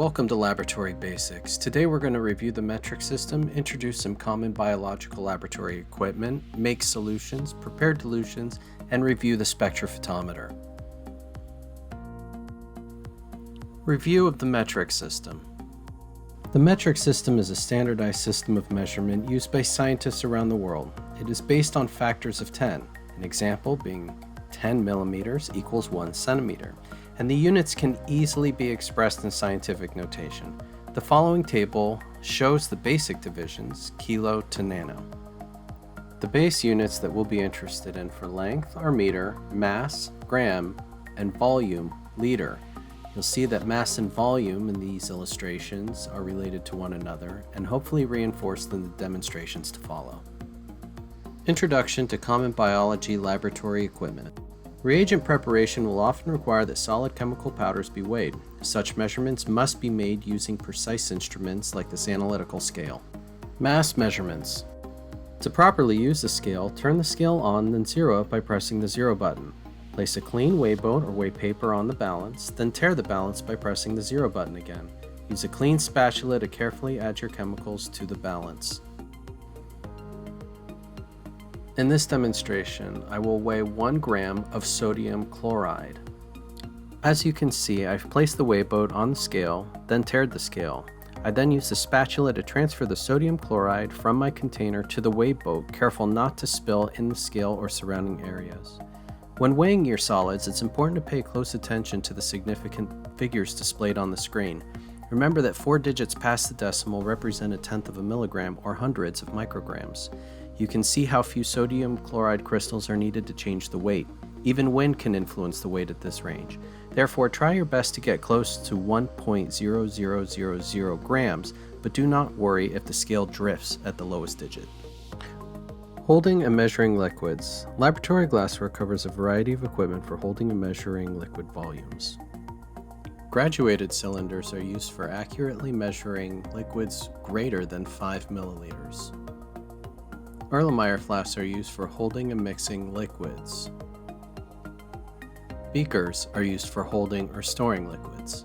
welcome to Laboratory Basics. Today we're going to review the metric system, introduce some common biological laboratory equipment, make solutions, prepare dilutions, and review the spectrophotometer. Review of the metric system. The metric system is a standardized system of measurement used by scientists around the world. It is based on factors of 10, an example being 10 millimeters equals 1 centimeter. And the units can easily be expressed in scientific notation. The following table shows the basic divisions, kilo to nano. The base units that we'll be interested in for length are meter, mass, gram, and volume, liter. You'll see that mass and volume in these illustrations are related to one another and hopefully reinforced in the demonstrations to follow. Introduction to Common Biology Laboratory Equipment. Reagent preparation will often require that solid chemical powders be weighed. Such measurements must be made using precise instruments like this analytical scale. Mass measurements. To properly use the scale, turn the scale on then zero it by pressing the zero button. Place a clean weigh boat or weigh paper on the balance, then tare the balance by pressing the zero button again. Use a clean spatula to carefully add your chemicals to the balance. In this demonstration, I will weigh 1 gram of sodium chloride. As you can see, I've placed the weigh boat on the scale, then tared the scale. I then use the spatula to transfer the sodium chloride from my container to the weigh boat, careful not to spill in the scale or surrounding areas. When weighing your solids, it's important to pay close attention to the significant figures displayed on the screen. Remember that 4 digits past the decimal represent 1/10 of a milligram or hundreds of micrograms. You can see how few sodium chloride crystals are needed to change the weight. Even wind can influence the weight at this range. Therefore, try your best to get close to 1.0000 grams, but do not worry if the scale drifts at the lowest digit. Holding and measuring liquids. Laboratory glassware covers a variety of equipment for holding and measuring liquid volumes. Graduated cylinders are used for accurately measuring liquids greater than 5 milliliters. Erlenmeyer flasks are used for holding and mixing liquids. Beakers are used for holding or storing liquids.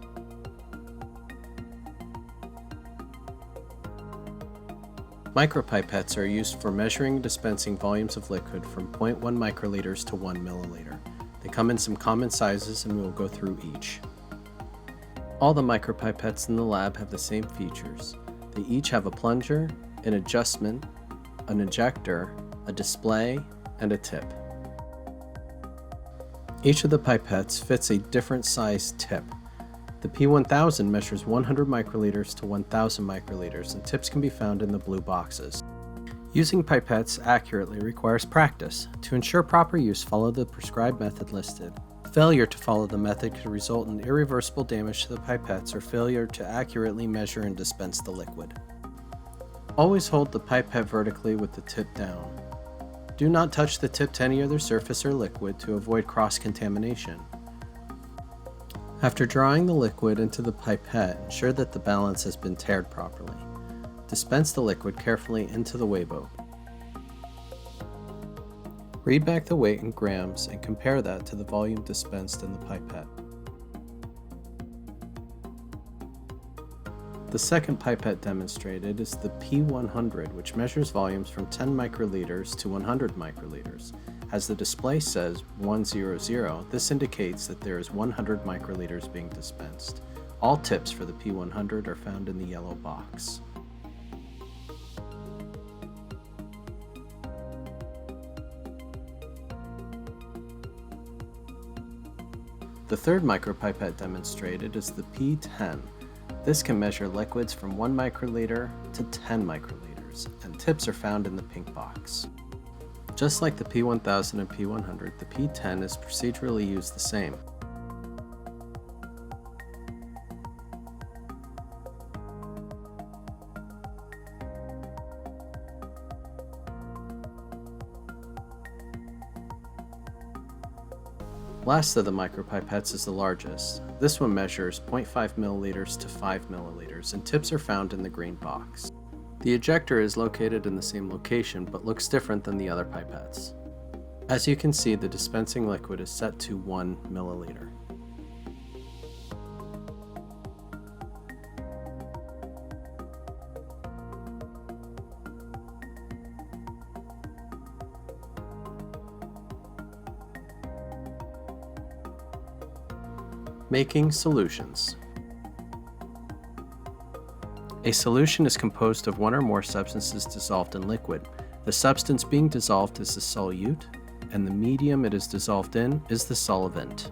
Micropipettes are used for measuring and dispensing volumes of liquid from 0.1 microliters to 1 milliliter. They come in some common sizes and we will go through each. All the micropipettes in the lab have the same features. They each have a plunger, an adjustment, an ejector, a display, and a tip. Each of the pipettes fits a different size tip. The P1000 measures 100 microliters to 1000 microliters, and tips can be found in the blue boxes. Using pipettes accurately requires practice. To ensure proper use, follow the prescribed method listed. Failure to follow the method could result in irreversible damage to the pipettes or failure to accurately measure and dispense the liquid. Always hold the pipette vertically with the tip down. Do not touch the tip to any other surface or liquid to avoid cross-contamination. After drawing the liquid into the pipette, ensure that the balance has been tared properly. Dispense the liquid carefully into the weigh boat. Read back the weight in grams and compare that to the volume dispensed in the pipette. The second pipette demonstrated is the P100, which measures volumes from 10 microliters to 100 microliters. As the display says 100, this indicates that there is 100 microliters being dispensed. All tips for the P100 are found in the yellow box. The third micropipette demonstrated is the P10. This can measure liquids from 1 microliter to 10 microliters, and tips are found in the pink box. Just like the P1000 and P100, the P10 is procedurally used the same. Last of the micropipettes is the largest. This one measures 0.5 milliliters to 5 milliliters, and tips are found in the green box. The ejector is located in the same location but looks different than the other pipettes. As you can see, the dispensing liquid is set to 1 milliliter. Making solutions. A solution is composed of one or more substances dissolved in liquid. The substance being dissolved is the solute, and the medium it is dissolved in is the solvent.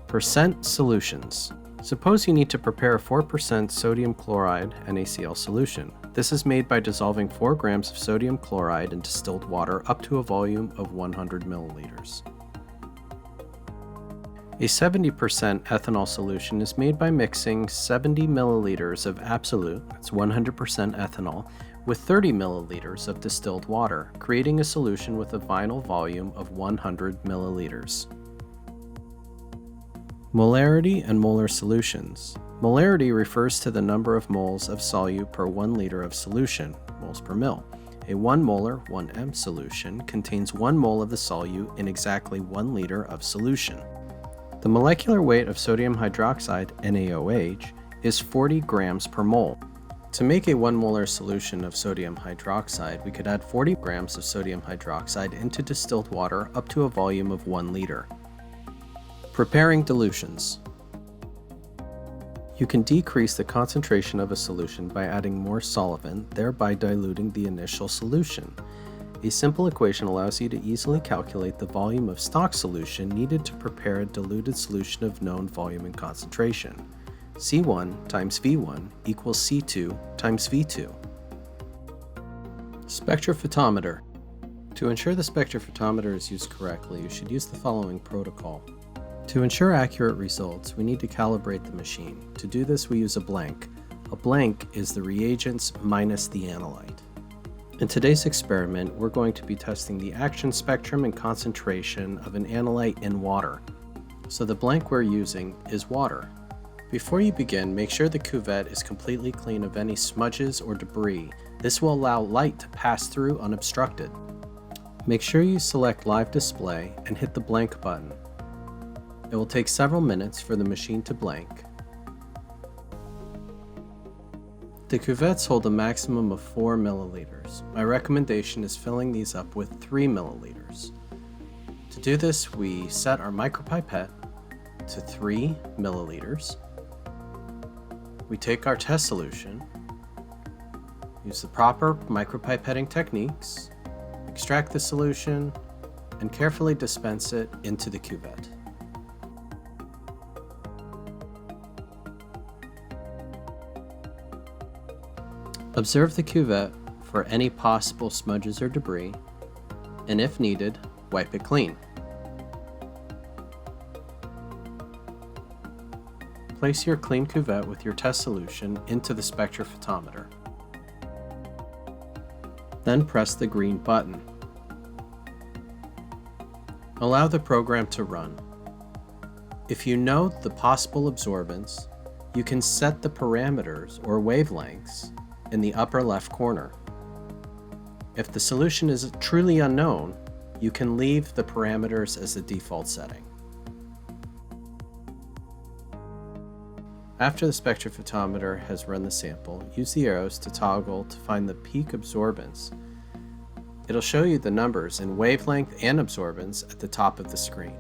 Percent solutions. Suppose you need to prepare a 4% sodium chloride NaCl solution. This is made by dissolving 4 grams of sodium chloride in distilled water up to a volume of 100 milliliters. A 70% ethanol solution is made by mixing 70 milliliters of absolute, that's 100% ethanol, with 30 milliliters of distilled water, creating a solution with a final volume of 100 milliliters. Molarity and molar solutions. Molarity refers to the number of moles of solute per 1 liter of solution, moles per mil. A 1 molar 1m solution contains 1 mole of the solute in exactly 1 liter of solution. The molecular weight of sodium hydroxide, NaOH, is 40 grams per mole. To make a 1 molar solution of sodium hydroxide, we could add 40 grams of sodium hydroxide into distilled water up to a volume of 1 liter. Preparing dilutions. You can decrease the concentration of a solution by adding more solvent, thereby diluting the initial solution. A simple equation allows you to easily calculate the volume of stock solution needed to prepare a diluted solution of known volume and concentration. C1 times V1 equals C2 times V2. Spectrophotometer. To ensure the spectrophotometer is used correctly, you should use the following protocol. To ensure accurate results, we need to calibrate the machine. To do this, we use a blank. A blank is the reagents minus the analyte. In today's experiment, we're going to be testing the action spectrum and concentration of an analyte in water. So the blank we're using is water. Before you begin, make sure the cuvette is completely clean of any smudges or debris. This will allow light to pass through unobstructed. Make sure you select Live Display and hit the blank button. It will take several minutes for the machine to blank. The cuvettes hold a maximum of 4 milliliters. My recommendation is filling these up with 3 milliliters. To do this, we set our micropipette to 3 milliliters. We take our test solution, use the proper micropipetting techniques, extract the solution, and carefully dispense it into the cuvette. Observe the cuvette for any possible smudges or debris, and if needed, wipe it clean. Place your clean cuvette with your test solution into the spectrophotometer. Then press the green button. Allow the program to run. If you know the possible absorbance, you can set the parameters or wavelengths in the upper left corner. If the solution is truly unknown, you can leave the parameters as the default setting. After the spectrophotometer has run the sample, use the arrows to toggle to find the peak absorbance. It'll show you the numbers in wavelength and absorbance at the top of the screen.